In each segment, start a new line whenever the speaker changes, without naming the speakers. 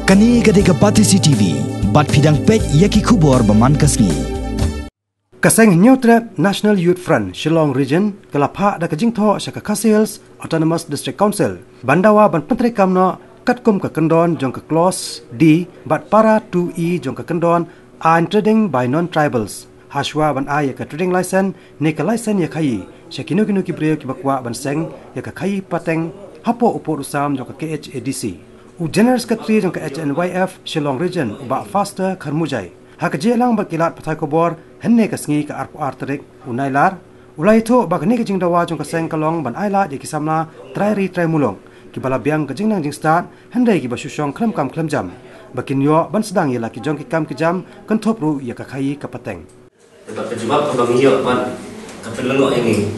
Kani gadega Pati CCTV, bat pidang pet yaki kubor baman kasni.
Kaseng Neutra National Youth Front Shillong Region kelapa da kajingtho syaka Kasils Autonomous District Council bandawa ban pentri kamno katkum ka kendon jong ka clause D bat para 2E jong ka kendon and trading by non-tribals haswa ban a ka trading license ne ka license ya khai syakino kino ki breyo ki bakwa ban seng ya ka khai pateng hapo upo usam jong ka KHADC u general secretary jong ka HNYF Shillong Region uba faster kharmujai hak jelang bakilat pathai kobor henne ka sngi ka arpu artrik unailar ulai tho bakni ka jingdawa jong ka seng kalong ban aila de kisamna trai mulong ki bala biang ka jingnang jing start hande ki basyushong klam jam bakin yo ban sedang yela ki jong ki kam ki jam kan thop ru ya ka khai ka pateng
sebab kejebak ka bang yo ban ka pelengok ini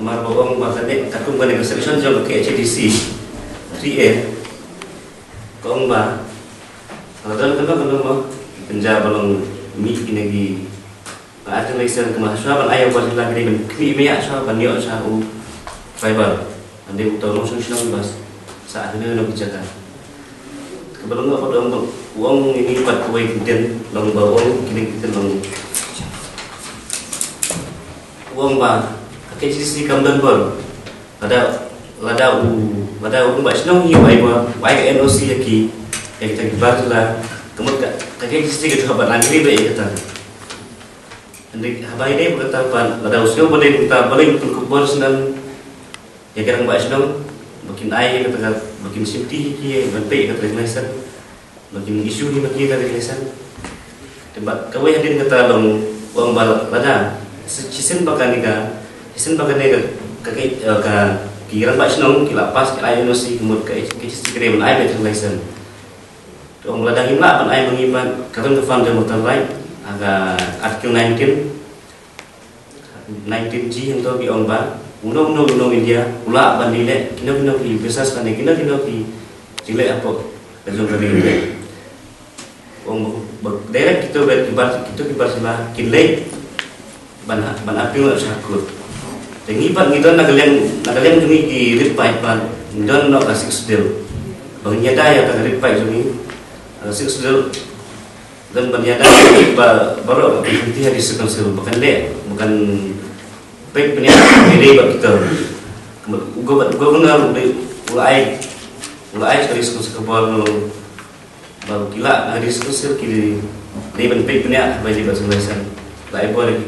mar bawang bakade ka kum ban ka selection jong ka HDC 3A ko ba kalau kan penjara balong mi inagi ada lesson ke mahasiswa ban ayo buat lagi ben kri meya sha ban yo sha u fiber ande utau long sung bas saat ini nak bicara kebetulan apa dong uang ini buat kue kiden long bawang kini kita long uang ba pakai sisi kamdan ber ada uang bas nong hiu ai ke NOC lagi yang kita kibar lah kemudian kakek sisi kita habat lagi baik kata nanti habai ini berkata pan pada usia boleh kita boleh betul kubur senang ya kerang bahas dong makin air kata makin simpti kia berbaik kata lesan makin isu ni makin kata lesan tempat kau yang dia kata dong uang balak pada season bahkan ni kakek kirang bahas dong kila pas air nasi kemudian kakek sisi kerem air betul lesan orang ladang imla pan ai mengiban karena defan dia motor lain agak artikel 19G yang tu bi orang ba uno India ula ban dile kino ki besas kan kino ki jile apa belum dari ini orang direct kita kibar sila kinle ban apil sakut tengi pan kita nagalem kini ki repai pan don no kasih sudel bang nyada ya tak repai juni sudah dan berniaga baru berhenti di sekolah bukan baik berniaga beda bagi kita. Gubernur mulai dari sekolah baru gila di sekolah kiri dia baik berniaga bagi bahasa Malaysia. Lai boleh